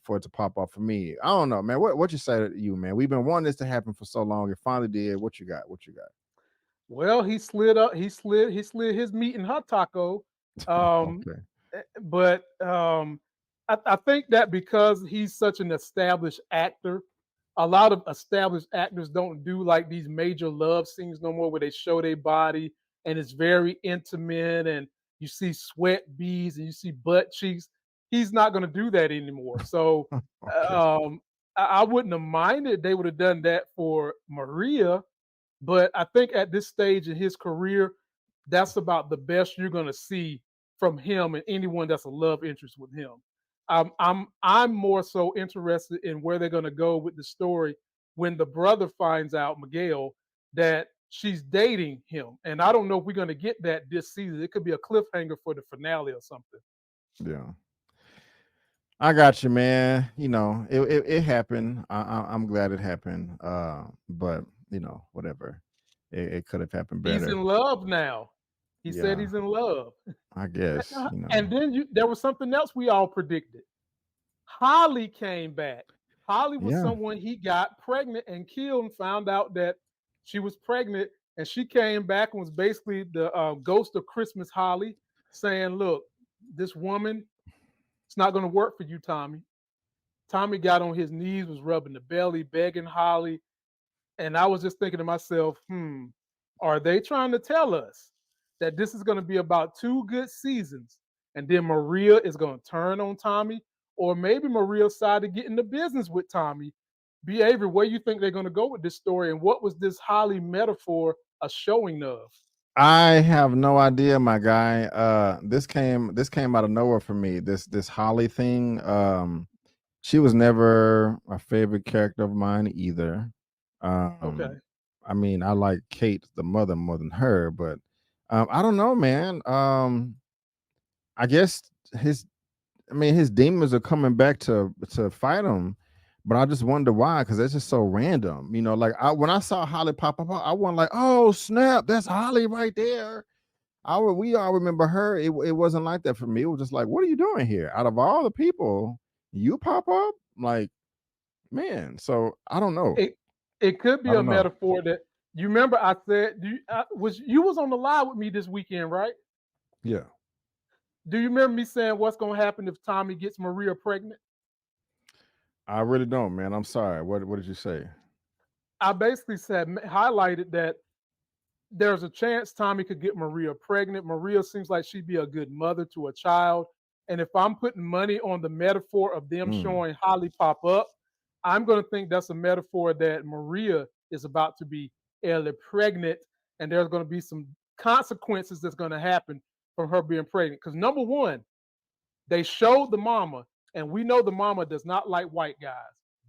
for it to pop off for me. I don't know, man. What you say to you, man? We've been wanting this to happen for so long. It finally did. What you got? What you got? Well, he slid up. He slid his meat in her taco. Um, Okay. but I think that because he's such an established actor, a lot of established actors don't do like these major love scenes no more where they show their body and it's very intimate and you see sweat beads and you see butt cheeks. He's not going to do that anymore. So Okay. I wouldn't have minded they would have done that for Maria, but I think at this stage in his career, that's about the best you're going to see from him and anyone that's a love interest with him. I'm more so interested in where they're going to go with the story when the brother finds out, Miguel, that she's dating him, and I don't know if we're going to get that this season. It could be a cliffhanger for the finale or something. Yeah. I got you, man. It happened. I'm glad it happened. But whatever. It could have happened He's better. in love now. He said Yeah, he's in love. I guess. And then there was something else we all predicted. Holly came back. Holly was Yeah. someone he got pregnant and killed and found out that she was pregnant. And she came back and was basically the ghost of Christmas Holly saying, look, this woman, it's not going to work for you, Tommy. Tommy got on his knees, was rubbing the belly, begging Holly. And I was just thinking to myself, are they trying to tell us that this is going to be about 2 good seasons and then Maria is going to turn on Tommy? Or maybe Maria decided to get into business with Tommy. B. Avery, where you think they're going to go with this story? And what was this Holly metaphor a showing of? I have no idea, my guy. This came out of nowhere for me. This Holly thing. She was never a favorite character of mine either. Okay. I mean, I like Kate, the mother, more than her, but I don't know, man. I guess his demons are coming back to fight him, but I just wonder why, because that's just so random. Like when I saw Holly pop up, I wasn't like, oh snap, that's Holly right there. We all remember her. It wasn't like that for me. It was just like, what are you doing here? Out of all the people, you pop up, like, man. So I don't know. It could be I a don't know. metaphor that you remember. I said you was on the live with me this weekend, right? Yeah. Do you remember me saying what's going to happen if Tommy gets Maria pregnant? I really don't, man. I'm sorry. What did you say? I basically highlighted that there's a chance Tommy could get Maria pregnant. Maria seems like she'd be a good mother to a child. And if I'm putting money on the metaphor of them showing Holly pop up, I'm going to think that's a metaphor that Maria is about to be pregnant, and there's going to be some consequences that's going to happen from her being pregnant. Because number one, they showed the mama, and we know the mama does not like white guys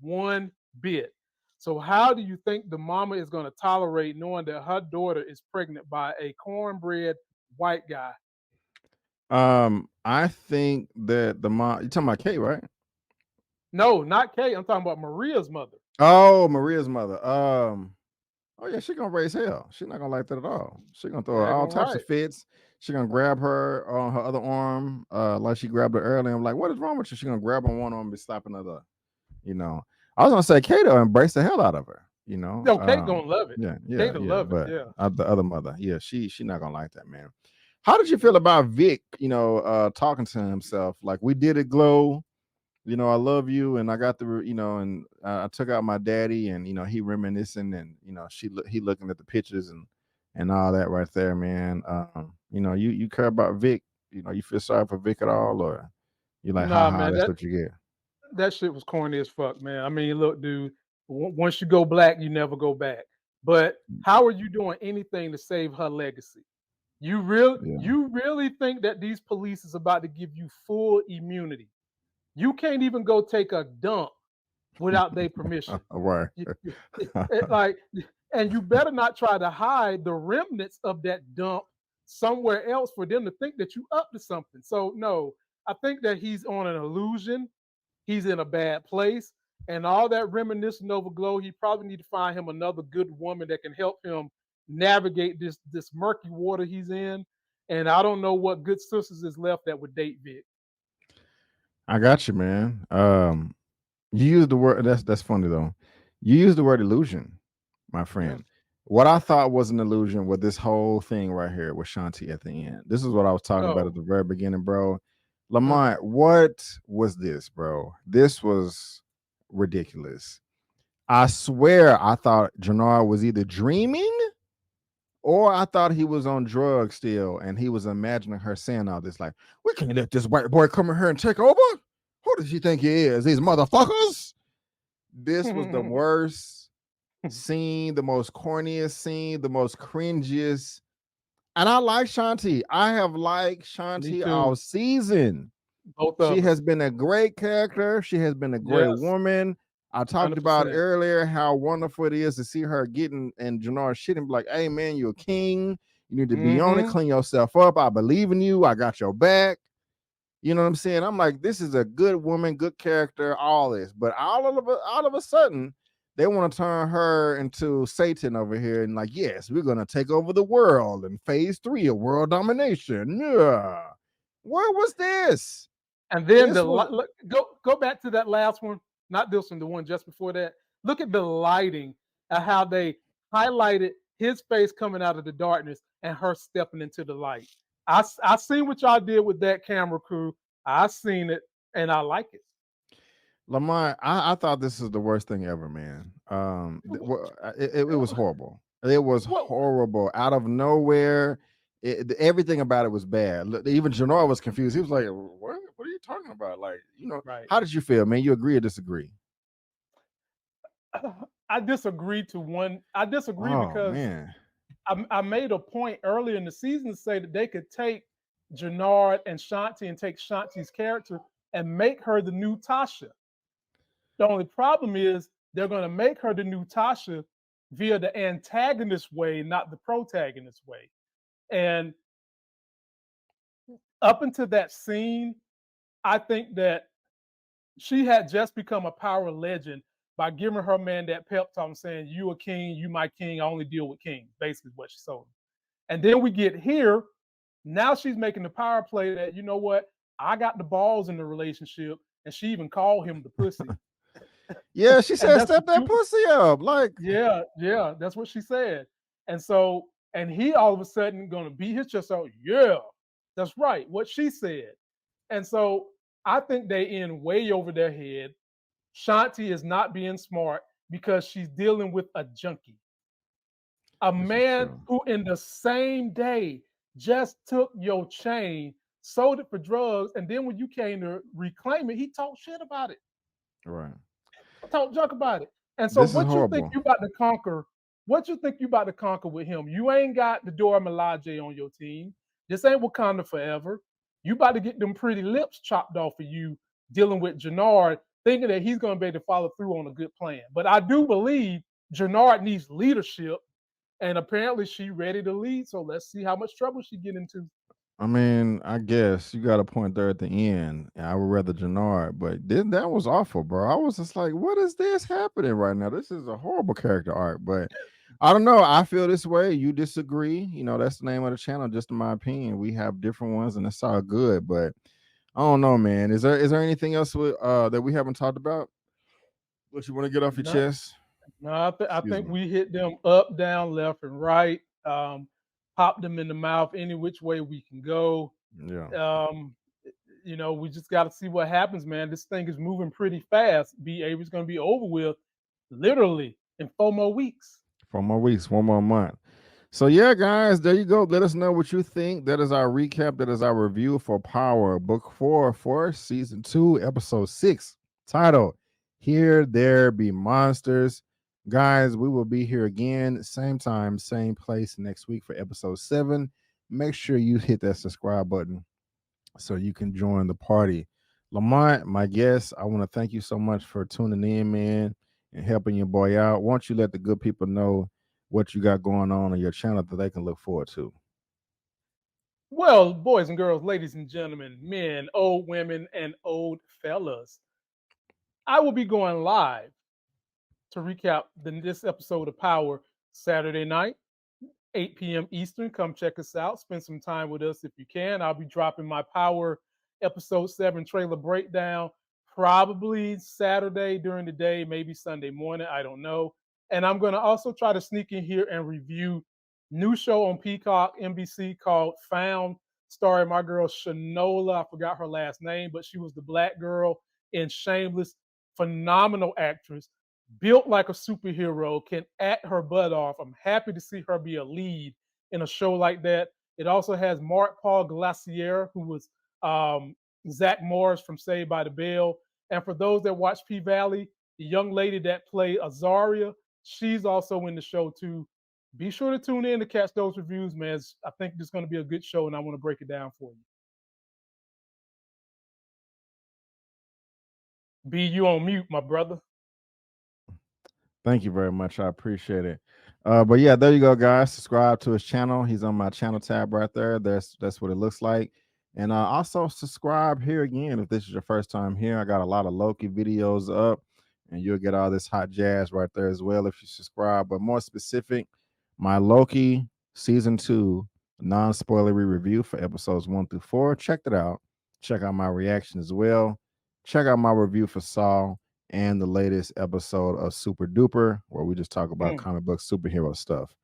one bit. So how do you think the mama is going to tolerate knowing that her daughter is pregnant by a cornbread white guy? I think that the mom, you're talking about Kate, right? No, not Kate. I'm talking about Maria's mother. Oh, Maria's mother. Oh yeah, she gonna raise hell. She's not gonna like that at all. She gonna throw her all types of fits. She gonna grab her on her other arm, like she grabbed her earlier. I'm like, what is wrong with you? She gonna grab on one arm and be slapping the other. I was gonna say Kato embrace the hell out of her. No, Kate gonna love it. Yeah, Kate yeah. love But it. Yeah. the other mother, yeah, she not gonna like that, man. How did you feel about Vic? Talking to himself like, we did it, Glow. I love you, and I got the, and I took out my daddy, and he reminiscing, and he looking at the pictures and all that right there, man. You care about Vic? You feel sorry for Vic at all, or you like, Nah, haha, man, that's what you get? that shit was corny as fuck, man. I mean, look, dude, once you go black, you never go back. But how are you doing anything to save her legacy? You really think that these police is about to give you full immunity? You can't even go take a dump without their permission. Right. And you better not try to hide the remnants of that dump somewhere else for them to think that you up to something. So no, I think that he's on an illusion. He's in a bad place, and all that reminiscing over Glow. He probably need to find him another good woman that can help him navigate this murky water he's in. And I don't know what good sisters is left that would date Vic. I got you, man. You use the word, that's funny though. You use the word illusion, my friend. Yeah. What I thought was an illusion with this whole thing right here with Shanti at the end. This is what I was talking about at the very beginning, bro. Lamont, what was this, bro? This was ridiculous. I swear I thought Jannar was either dreaming or I thought he was on drugs still, and he was imagining her saying all this, like, we can't let this white boy come in here and take over. Who does he think he is? These motherfuckers. This was the worst scene, the most corniest scene, the most cringiest. And I like Shanti. I have liked Shanti all season. She has been a great character. She has been a great woman. I talked 100%. About earlier how wonderful it is to see her getting in Jannar's shit and be like, hey, man, you're a king. You need to be on it. Clean yourself up. I believe in you. I got your back. You know what I'm saying? I'm like, this is a good woman, good character, all this. But all of a sudden, they want to turn her into Satan over here and like, yes, we're going to take over the world in phase 3 of world domination. Yeah. Where was this? And then go back to that last one, not this one, the one just before that. Look at the lighting and how they highlighted his face coming out of the darkness and her stepping into the light. I seen what y'all did with that camera crew. I seen it and I like it. Lamont, I thought this is the worst thing ever, man. It was horrible. It was What? horrible. Out of nowhere, everything about it was bad. Even Janor was confused. He was like, "What? What are you talking about?" Like, Right. how did you feel, man? You agree or disagree? I disagree to one. I disagree Oh because man, I made a point earlier in the season to say that they could take Jannard and Shanti and take Shanti's character and make her the new Tasha. The only problem is they're going to make her the new Tasha via the antagonist way, not the protagonist way. And up until that scene, I think that she had just become a power legend by giving her man that pep talk and saying, "You a king, you my king, I only deal with kings," basically what she told him. And then we get here. Now she's making the power play that, you know what, I got the balls in the relationship. And she even called him the pussy. yeah, she And said, that's "Step what that you, pussy up." Like, yeah, that's what she said. And so, and he all of a sudden gonna beat his chest out. Yeah, that's right, what she said. And so I think they in way over their head. Shanti is not being smart because she's dealing with a junkie, a this is man true. who in the same day just took your chain, sold it for drugs, and then when you came to reclaim it, he talked shit about it, Right. talk junk about it. And so This is what you think horrible. you about to conquer, what you think you about to conquer with him? You ain't got the Dora Milaje on your team. This ain't Wakanda forever. You about to get them pretty lips chopped off of you dealing with Jannard, thinking that he's going to be able to follow through on a good plan. But I do believe Jannard needs leadership, and apparently she ready to lead. So let's see how much trouble she get into. I mean, I guess you got a point there at the end. I would rather Jannard, but then that was awful, bro. I was just like, what is this happening right now? This is a horrible character arc, but I don't know. I feel this way. You disagree. That's the name of the channel, just in my opinion. We have different ones and it's all good, but I don't know, man. Is there anything else that we haven't talked about? What you want to get off your No, chest? no, I Excuse think me. we hit them up, down, left, and right. Pop them in the mouth any which way we can go. Yeah. Um, we just got to see what happens, man. This thing is moving pretty fast. BA is going to be over with literally in 4 more weeks. 4 more weeks, 1 more month. So yeah, guys, there you go. Let us know what you think. That is our recap. That is our review for Power Book 4 for Season 2, Episode 6, titled Here There Be Monsters. Guys, we will be here again, same time, same place next week for Episode 7. Make sure you hit that subscribe button so you can join the party. Lamont, my guest, I want to thank you so much for tuning in, man, and helping your boy out. Why don't you let the good people know what you got going on your channel that they can look forward to? Well, boys and girls, ladies and gentlemen, men, old women, and old fellas, I will be going live to recap this episode of Power Saturday night, 8 p.m. Eastern. Come check us out. Spend some time with us if you can. I'll be dropping my Power Episode 7 trailer breakdown probably Saturday during the day, maybe Sunday morning. I don't know. And I'm going to also try to sneak in here and review new show on Peacock NBC called Found, starring my girl Shanola. I forgot her last name, but she was the black girl in Shameless. Phenomenal actress, built like a superhero, can act her butt off. I'm happy to see her be a lead in a show like that. It also has Mark Paul Glacier, who was Zach Morris from Saved by the Bell. And for those that watch P Valley, the young lady that played Azaria, she's also in the show too. Be sure to tune in to catch those reviews, man. I think this is going to be a good show, and I want to break it down for you. B, you on mute, my brother. Thank you very much. I appreciate it. But yeah, there you go, guys. Subscribe to his channel. He's on my channel tab right there. That's what it looks like. And also subscribe here again if this is your first time here. I got a lot of Loki videos up, and you'll get all this hot jazz right there as well if you subscribe. But more specific, my Loki season 2 non-spoilery review for episodes 1 through 4. Check it out. Check out my reaction as well. Check out my review for Saul and the latest episode of Super Duper, where we just talk about comic book superhero stuff.